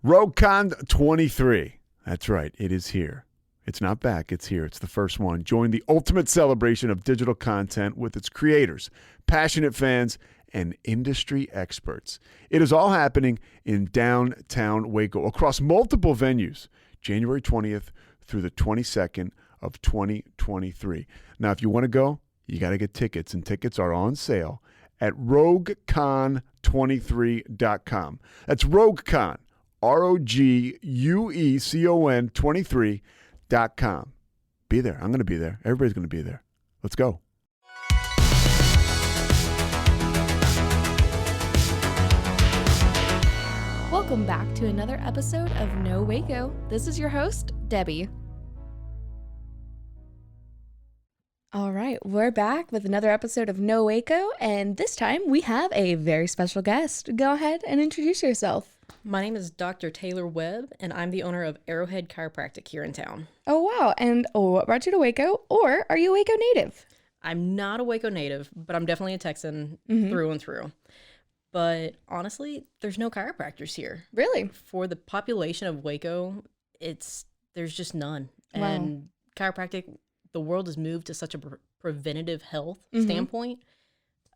RogueCon 23. That's right. It is here. It's not back. It's here. It's the first one. Join the ultimate celebration of digital content with its creators, passionate fans, and industry experts. It is all happening in downtown Waco across multiple venues, January 20th through the 22nd of 2023. Now, if you want to go, you got to get tickets, and tickets are on sale at RogueCon23.com. That's RogueCon, RogueCon 23.com. Be there. I'm going to be there. Everybody's going to be there. Let's go. Welcome back to another episode of No Waco. This is your host, Debbie. All right, we're back with another episode of No Waco, and this time we have a very special guest. Go ahead and introduce yourself. My name is Dr. Taylor Webb, and I'm the owner of ArrowHead Chiropractic here in town. Oh, wow. And what brought you to Waco, or are you a Waco native? I'm not a Waco native, but I'm definitely a Texan through and through. But honestly, there's no chiropractors here. Really? For the population of Waco, there's just none. Wow. And chiropractic, the world has moved to such a preventative health standpoint.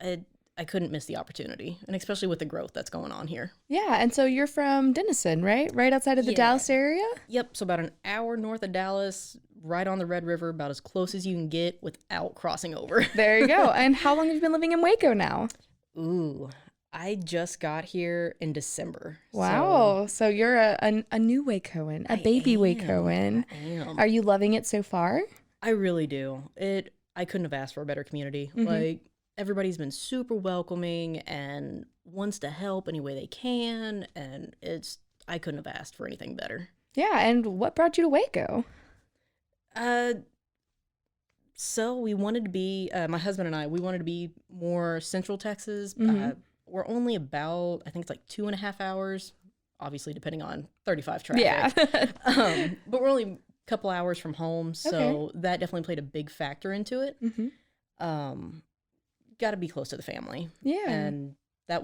I couldn't miss the opportunity, and especially with the growth that's going on here. Yeah, and so you're from Denison, right? Right outside of the Dallas area? Yep, so about an hour north of Dallas, right on the Red River, about as close as you can get without crossing over. There you go. And how long have you been living in Waco now? Ooh, I just got here in December. Wow. So you're a new Wacoan, a baby Wacoan. I am. Are you loving it so far? I really do. I couldn't have asked for a better community. Like, everybody's been super welcoming and wants to help any way they can, and I couldn't have asked for anything better. Yeah, and what brought you to Waco? So we wanted to be, my husband and I, we wanted to be more Central Texas. We're only about, I think it's like 2.5 hours, obviously depending on 35 traffic. Yeah. But we're only a couple hours from home, so that definitely played a big factor into it. Got to be close to the family. Yeah. And that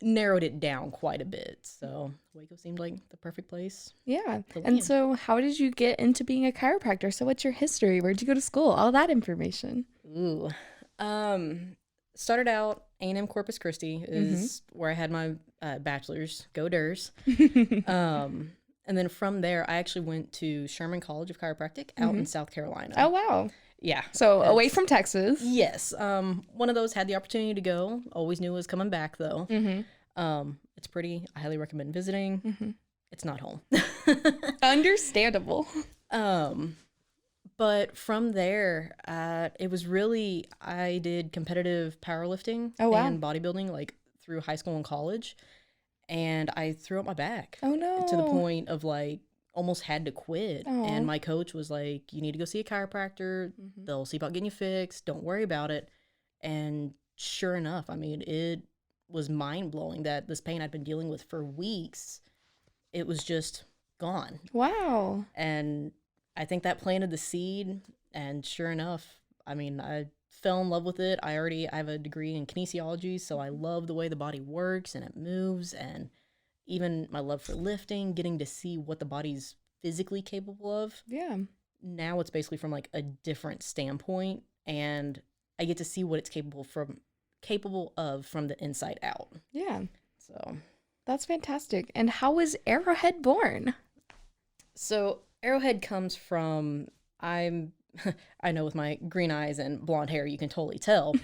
narrowed it down quite a bit. So Waco seemed like the perfect place. Yeah. And so how did you get into being a chiropractor? So what's your history? Where'd you go to school? All that information. Ooh. Started out A&M Corpus Christi is where I had my bachelor's. Go Durs. And then from there, I actually went to Sherman College of Chiropractic out in South Carolina. Oh, wow. Yeah. So away from Texas. Yes. One of those had the opportunity to go. Always knew it was coming back, though. It's pretty. I highly recommend visiting. It's not home. Understandable. But from there, it was really, I did competitive powerlifting and bodybuilding like through high school and college. And I threw out my back. Oh, no. To the point of like, almost had to quit. And my coach was like, you need to go see a chiropractor. They'll see about getting you fixed. Don't worry about it. And sure enough, I mean, it was mind-blowing that this pain I'd been dealing with for weeks, it was just gone. Wow. And I think that planted the seed. And sure enough, I mean, I fell in love with it. I have a degree in kinesiology, so I love the way the body works and it moves, and even my love for lifting, getting to see what the body's physically capable of. Yeah. Now it's basically from like a different standpoint, and I get to see what it's capable of from the inside out. Yeah. So that's fantastic. And how was ArrowHead born? So ArrowHead comes from, I know with my green eyes and blonde hair, you can totally tell,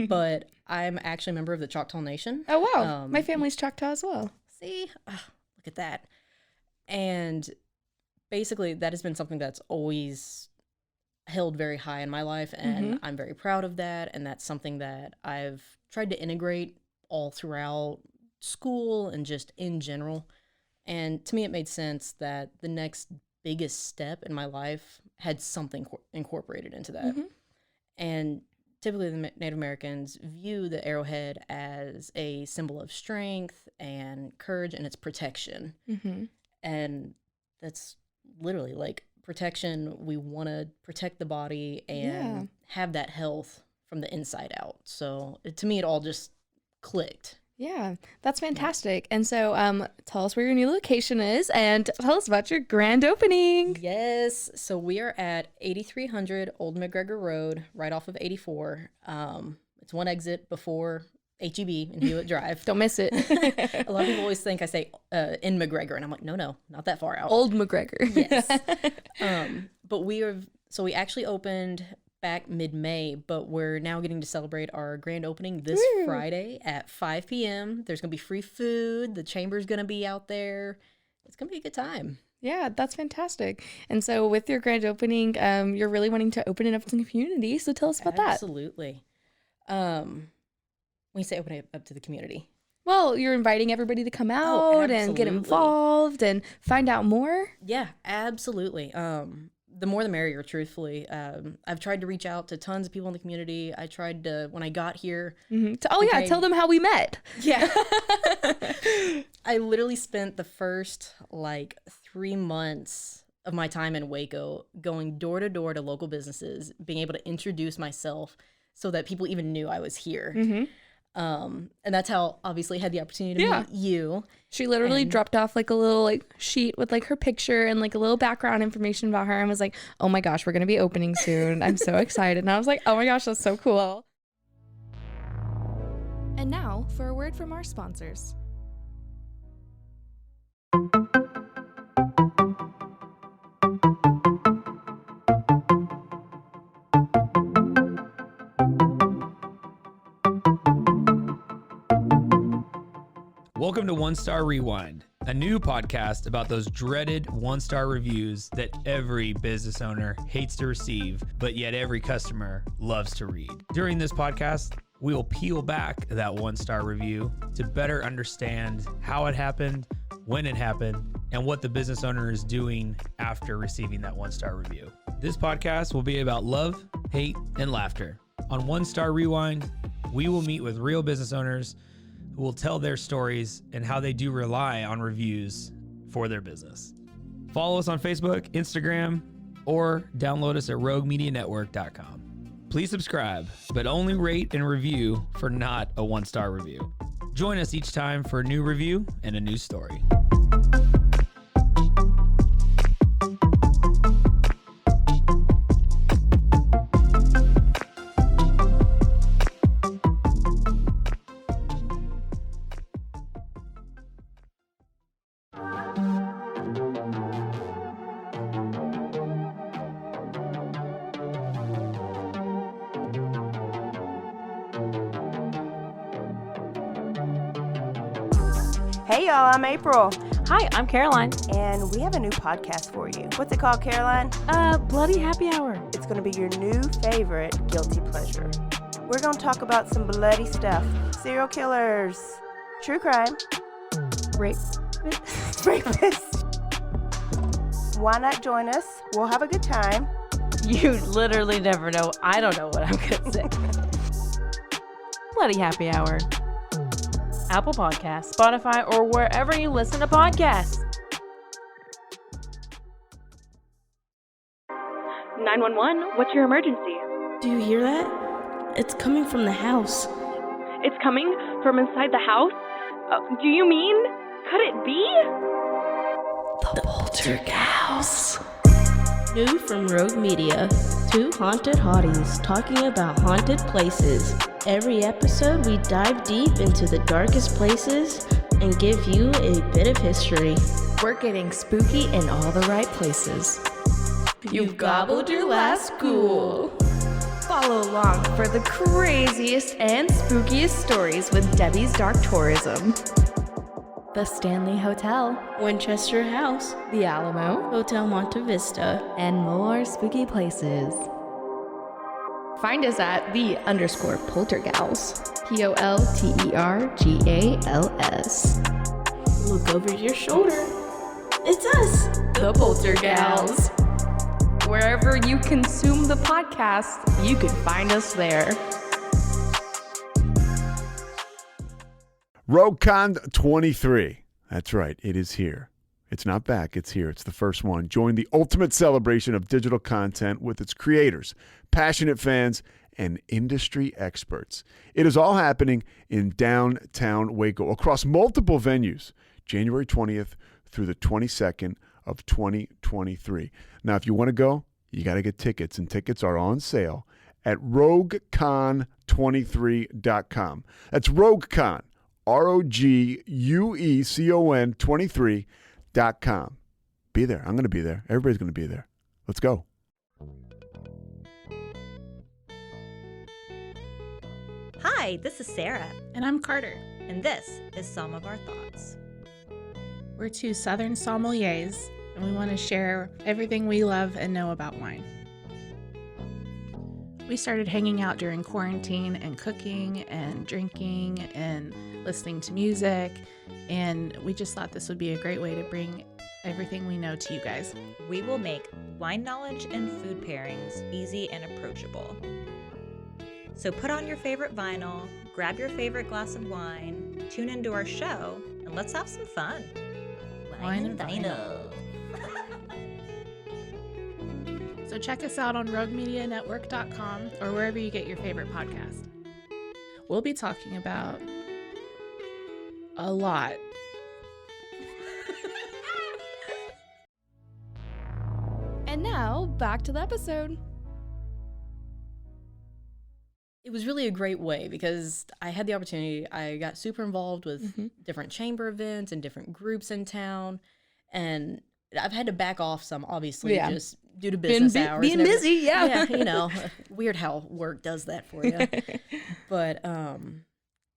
but I'm actually a member of the Choctaw Nation. Oh, wow. My family's Choctaw as well. See? Look at that. And basically, that has been something that's always held very high in my life, and I'm very proud of that, and that's something that I've tried to integrate all throughout school and just in general. And to me, it made sense that the next biggest step in my life had something incorporated into that. And typically the Native Americans view the arrowhead as a symbol of strength and courage, and it's protection. And that's literally like protection. We want to protect the body and have that health from the inside out. So to me, it all just clicked. Yeah, that's fantastic. And so tell us where your new location is and tell us about your grand opening. Yes. So we are at 8300 Old McGregor Road, right off of 84. It's one exit before HEB and Hewitt Drive. Don't miss it. A lot of people always think I say in McGregor, and I'm like, no, not that far out. Old McGregor. Yes. But we actually opened back mid-May, but we're now getting to celebrate our grand opening this Friday at 5 p.m. There's going to be free food. The chamber's going to be out there. It's going to be a good time. Yeah, that's fantastic. And so with your grand opening, you're really wanting to open it up to the community. So tell us about that. Absolutely. When you say open it up to the community. Well, you're inviting everybody to come out and get involved and find out more. Yeah, absolutely. The more the merrier, truthfully. I've tried to reach out to tons of people in the community. I tried to, when I got here. Mm-hmm. Tell them how we met. Yeah. I literally spent the first 3 months of my time in Waco going door to door to local businesses, being able to introduce myself so that people even knew I was here. Mm-hmm. And that's how obviously I had the opportunity to meet you. She literally dropped off a little sheet with her picture and a little background information about her and was like, oh my gosh, we're going to be opening soon. I'm so excited. And I was like, oh my gosh, that's so cool. And now for a word from our sponsors. Welcome to One Star Rewind, a new podcast about those dreaded 1-star reviews that every business owner hates to receive, but yet every customer loves to read. During this podcast, we will peel back that 1-star review to better understand how it happened, when it happened, and what the business owner is doing after receiving that 1-star review. This podcast will be about love, hate, and laughter. On One Star Rewind, we will meet with real business owners who will tell their stories and how they do rely on reviews for their business. Follow us on Facebook, Instagram, or download us at roguemedianetwork.com. Please subscribe, but only rate and review for not a 1-star review. Join us each time for a new review and a new story. Hey y'all, I'm April, Hi, I'm Caroline. and we have a new podcast for you. What's it called, Caroline? Bloody Happy Hour. It's going to be your new favorite guilty pleasure. We're going to talk about some bloody stuff. Serial killers, true crime, Rape. rapists. Why not join us? We'll have a good time. You literally never know. I don't know what I'm going to say. Bloody Happy Hour. Apple Podcasts, Spotify, or wherever you listen to podcasts. 911, what's your emergency? Do you hear that? It's coming from the house. It's coming from inside the house? Do you mean? Could it be? The Poltergeist. New from Rogue Media. Two haunted hotties talking about haunted places. Every episode, we dive deep into the darkest places and give you a bit of history. We're getting spooky in all the right places. You've gobbled your last ghoul. Follow along for the craziest and spookiest stories with Debbie's Dark Tourism. The Stanley Hotel, Winchester House, the Alamo, Hotel Monte Vista, and more spooky places. Find us at _Poltergals. POLTERGALS. Look over your shoulder. It's us, The Poltergals. Wherever you consume the podcast, you can find us there. RogueCon 23. That's right. It is here. It's not back, it's here. It's the first one. Join the ultimate celebration of digital content with its creators, passionate fans, and industry experts. It is all happening in downtown Waco across multiple venues, January 20th through the 22nd of 2023. Now, if you want to go, you got to get tickets, and tickets are on sale at roguecon23.com. That's RogueCon, ROGUECON 23.com. Be there. I'm going to be there. Everybody's going to be there. Let's go. Hi, this is Sarah, And I'm Carter. and this is Some of Our Thoughts. We're two Southern sommeliers, and we want to share everything we love and know about wine. We started hanging out during quarantine and cooking and drinking and listening to music, and we just thought this would be a great way to bring everything we know to you guys. We will make wine knowledge and food pairings easy and approachable. So put on your favorite vinyl, grab your favorite glass of wine, tune into our show, and let's have some fun. Wine and vinyl. So check us out on roguemedianetwork.com or wherever you get your favorite podcast. We'll be talking about a lot. And now, back to the episode. It was really a great way because I had the opportunity. I got super involved with different chamber events and different groups in town. And I've had to back off some, obviously, Yeah. just due to business hours. Being and busy, yeah. Yeah, weird how work does that for you. But,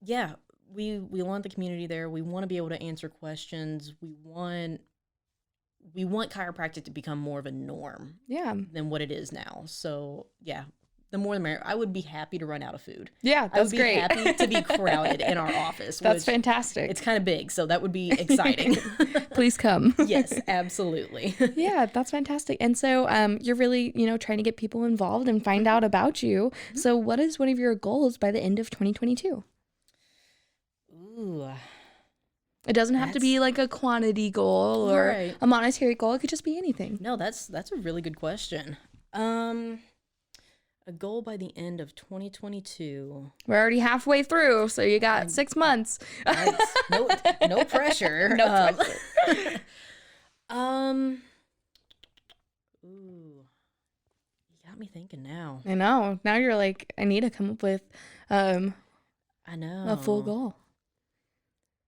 yeah, we want the community there. We want to be able to answer questions. We want chiropractic to become more of a norm Yeah. than what it is now. So, yeah. The more the merrier. I would be happy to run out of food. Yeah, I would that's be great. happy to be crowded in our office. That's which fantastic. It's kind of big, so that would be exciting. Please come. Yes, absolutely. Yeah, that's fantastic. And so you're really, trying to get people involved and find out about you. So what is one of your goals by the end of 2022? Ooh. It doesn't have to be like a quantity goal or Right. a monetary goal. It could just be anything. No, that's a really good question. A goal by the end of 2022. We're already halfway through, so you got 6 months. No pressure. No pressure. Ooh. You got me thinking now. I know. Now you're like, I need to come up with I know. a full goal.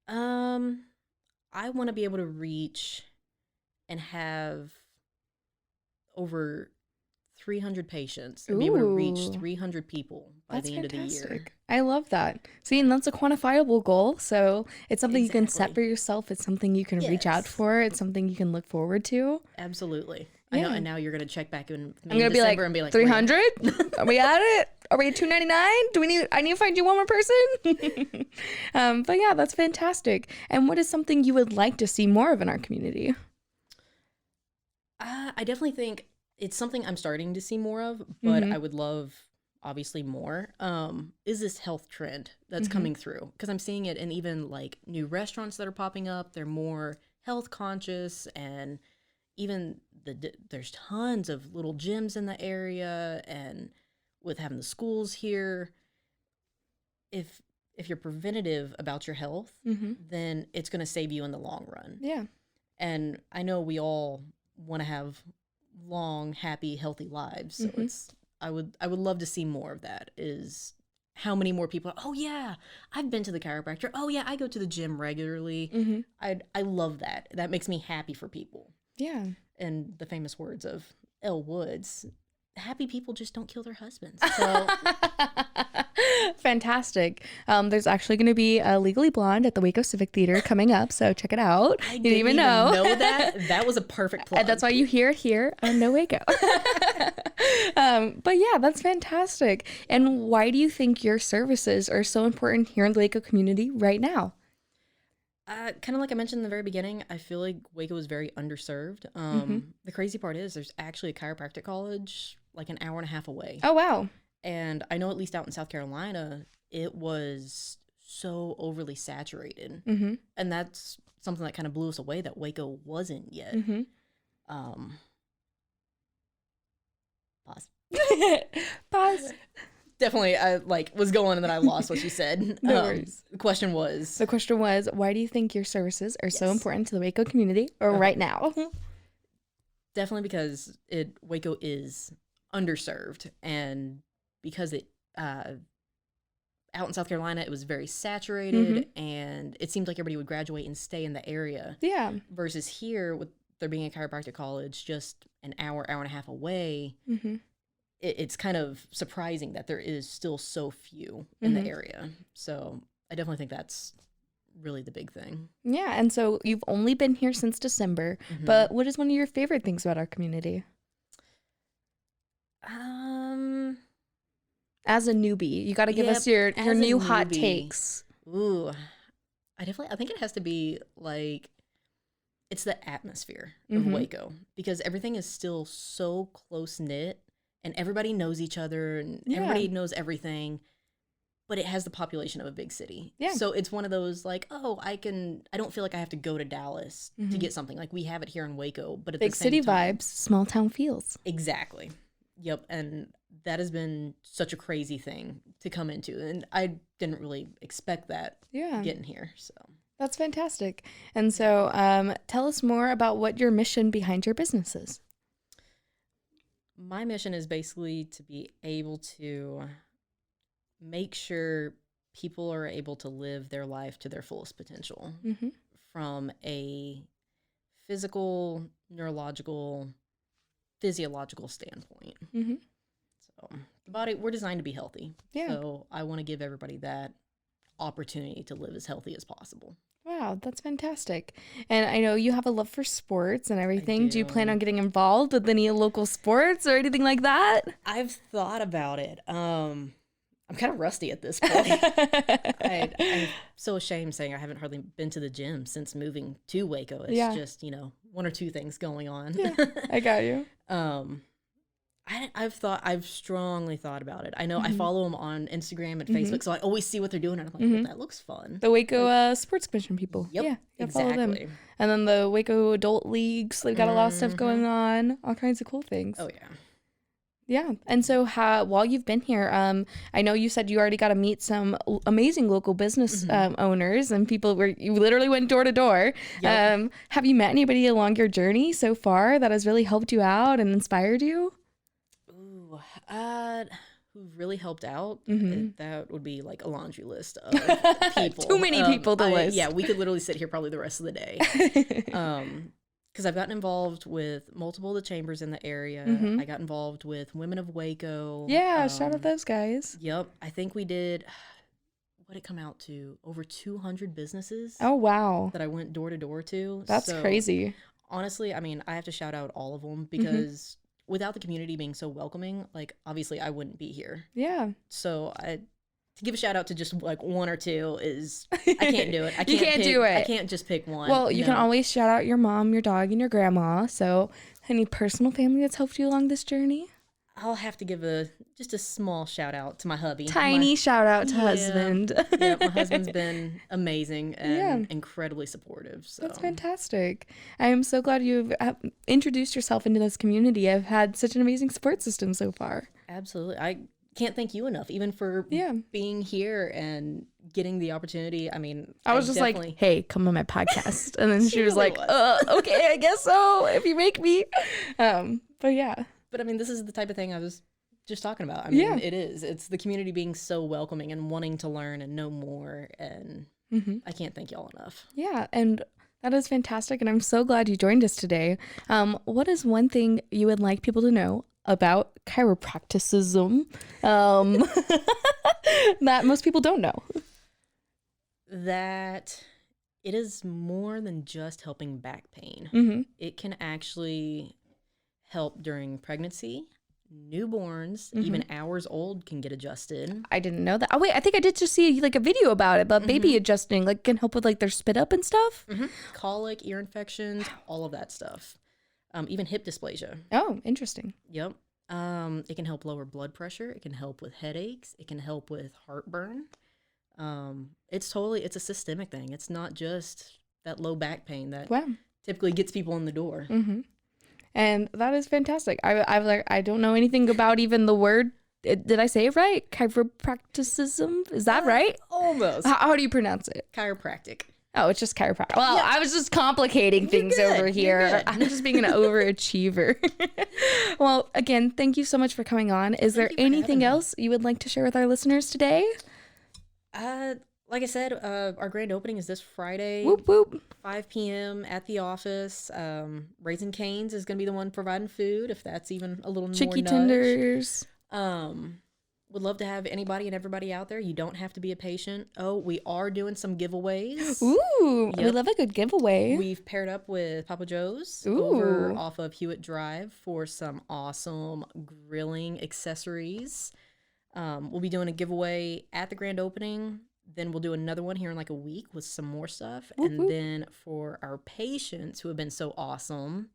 I want to be able to reach and have over 300 patients and be able to reach Ooh. 300 people by That's the end of the year. fantastic. I love that. See, and that's a quantifiable goal. So it's something you can set Exactly. for yourself. It's something you can reach out Yes. for. It's something you can look forward to. Absolutely. I know, Yeah. and now you're going to check back in I'm gonna be like, December and be like 300. Are we at it? Are we at 299? I need to find you one more person. But yeah, that's fantastic. And what is something you would like to see more of in our community? I definitely think it's something I'm starting to see more of, but Mhm. I would love obviously more. Is this health trend that's coming through? Because I'm seeing it in even like new restaurants that are popping up. They're more health conscious, and even there's tons of little gyms in the area, and with having the schools here, if you're preventative about your health, then it's going to save you in the long run. Yeah. And I know we all want to have long, happy, healthy lives. So I would love to see more of that. Is how many more people are, oh yeah, I've been to the chiropractor. Oh yeah, I go to the gym regularly. I love that. That makes me happy for people. Yeah. And the famous words of Elle Woods, happy people just don't kill their husbands. So Fantastic. There's actually going to be a Legally Blonde at the Waco Civic Theater coming up, so check it out. I You didn't even know. that. That was a perfect plug. And that's why you hear it here on No Waco. But yeah, that's fantastic. And why do you think your services are so important here in the Waco community right now? Kind of like I mentioned in the very beginning, I feel like Waco is very underserved. The crazy part is there's actually a chiropractic college like an hour and a half away. Oh, wow. And I know at least out in South Carolina, it was so overly saturated. And that's something that kind of blew us away that Waco wasn't yet. Pause. Pause. Definitely, I was going and then I lost what you said. No worries. The question was, why do you think your services are so Yes. important to the Waco community right now? definitely because Waco is underserved, and because it out in South Carolina, it was very saturated, and it seemed like everybody would graduate and stay in the area. Yeah. Versus here, with there being a chiropractic college just an hour and a half away, it's kind of surprising that there is still so few in the area. So I definitely think that's really the big thing. Yeah, and so you've only been here since December, but what is one of your favorite things about our community? As a newbie, you got to give us your new hot takes. Ooh, I think it has to be it's the atmosphere of Waco, because everything is still so close knit and everybody knows each other and everybody knows everything, but it has the population of a big city. Yeah. So it's one of those I don't feel like I have to go to Dallas to get something. Like, we have it here in Waco, but at Big the same city time, vibes, small town feels. Exactly. Yep. And that has been such a crazy thing to come into. And I didn't really expect that getting here. So That's fantastic. And so tell us more about what your mission behind your business is. my mission is basically to be able to make sure people are able to live their life to their fullest potential from a physical, neurological, physiological standpoint. So the body, we're designed to be healthy. Yeah. So I want to give everybody that opportunity to live as healthy as possible. Wow, that's fantastic. And I know you have a love for sports and everything. Do you plan do. on getting involved with any local sports or anything like that? I've thought about it. I'm kind of rusty at this point. I'm so ashamed saying I haven't hardly been to the gym since moving to Waco. It's just, one or two things going on. Yeah, I got you. I've strongly thought about it. I know I follow them on Instagram and Facebook, so I always see what they're doing, and I'm like, well, that looks fun. The Waco Sports Commission people. Yep, Yeah, follow them. exactly. And then the Waco Adult Leagues, they've got a lot of stuff going on, all kinds of cool things. Oh, yeah. Yeah. And so while you've been here, I know you said you already got to meet some amazing local business owners and people where you literally went door to door. Yep. Have you met anybody along your journey so far that has really helped you out and inspired you? Ooh, who really helped out? That would be like a laundry list of people. Too many people to list. Yeah, we could literally sit here probably the rest of the day. Because I've gotten involved with multiple of the chambers in the area. I got involved with Women of Waco. Yeah, shout out those guys. Yep. I think we did, what did it come out to? Over 200 businesses. Oh, wow. That I went door to door to. That's So, honestly, I mean, I have to shout out all of them because without the community being so welcoming, obviously I wouldn't be here. Yeah. So to give a shout out to just one or two is, I can't do it. You can't do it. I can't just pick one. Well, you can always shout out your mom, your dog, and your grandma. So any personal family that's helped you along this journey? I'll have to give just a small shout out to my hubby. Tiny shout out to husband. Yeah, my husband's been amazing and incredibly supportive. So That's fantastic. I am so glad you've introduced yourself into this community. I've had such an amazing support system so far. Absolutely. I can't thank you enough, even for being here and getting the opportunity. I mean, I was just like, hey, come on my podcast. And then she was like, okay, I guess so, if you make me. But yeah. But I mean, this is the type of thing I was just talking about. I mean, it is. It's the community being so welcoming and wanting to learn and know more. And I can't thank y'all enough. Yeah. And that is fantastic. And I'm so glad you joined us today. What is one thing you would like people to know about chiropracticism that most people don't know? That it is more than just helping back pain. It can actually help during pregnancy, newborns, even hours old can get adjusted. I didn't know that. Oh wait, I think I did just see a video about it, but baby adjusting can help with their spit up and stuff. Colic, ear infections, all of that stuff. Even hip dysplasia. Oh, interesting. Yep. It can help lower blood pressure. It can help with headaches. It can help with heartburn. It's a systemic thing. It's not just that low back pain that Wow. typically gets people in the door. Mm-hmm. And that is fantastic. I don't know anything about even the word. Did I say it right? Chiropracticism? Is that right? Almost. How do you pronounce it? Chiropractic. Oh, it's just chiropractic. Well, Yeah. I was just complicating things good. over You're here. good. I'm just being an overachiever. Well, again, thank you so much for coming on. Is there Thank you for having anything me. else you would like to share with our listeners today? Like I said, our grand opening is this Friday, Whoop, whoop. 5 p.m. at the office. Raising Cane's is going to be the one providing food, if that's even a little Chicky more nudge. tenders. Would love to have anybody and everybody out there. You don't have to be a patient. Oh, we are doing some giveaways. Ooh, we Yep. love a good giveaway. We've paired up with Papa Joe's Ooh. over off of Hewitt Drive for some awesome grilling accessories. We'll be doing a giveaway at the grand opening. Then we'll do another one here in like a week with some more stuff. Whoop, And whoop. then for our patients who have been so awesome,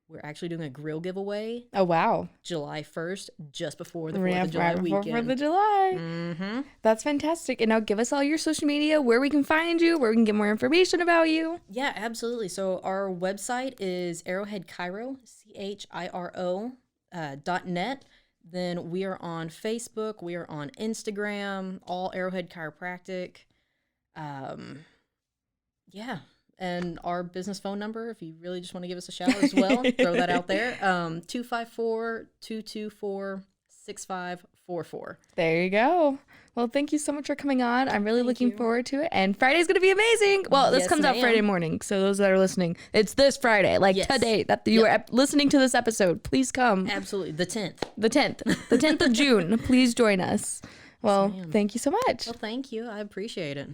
we're actually doing a grill giveaway Oh, wow. July 1st, just before the 4th Right of July before weekend. 4th of July. Mm-hmm. That's fantastic. And now give us all your social media, where we can find you, where we can get more information about you. Yeah, absolutely. So our website is ArrowHead Chiro, CHIRO .net. Then we are on Facebook. We are on Instagram, all ArrowHead Chiropractic. Yeah. And our business phone number, if you really just want to give us a shout as well, throw that out there. 254-224-6544. There you go. Well, thank you so much for coming on. I'm really Thank looking you. forward to it. And Friday's going to be amazing. Well, this Yes, comes out ma'am. Friday morning. So those that are listening, it's this Friday, like Yes. today that you are listening to this episode. Please come. Absolutely. The 10th. The 10th of June. Please join us. Well, ma'am. thank you so much. Well, thank you. I appreciate it.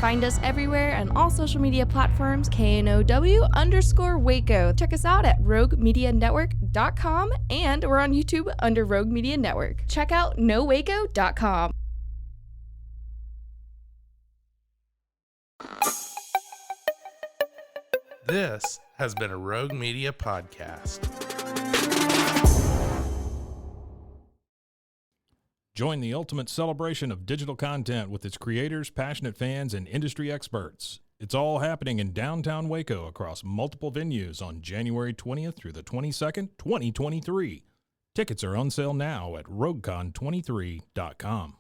Find us everywhere on all social media platforms, KNOW_Waco. Check us out at roguemedianetwork.com, and we're on YouTube under Rogue Media Network. Check out nowaco.com. This has been a Rogue Media podcast. Join the ultimate celebration of digital content with its creators, passionate fans, and industry experts. It's all happening in downtown Waco across multiple venues on January 20th through the 22nd, 2023. Tickets are on sale now at roguecon23.com.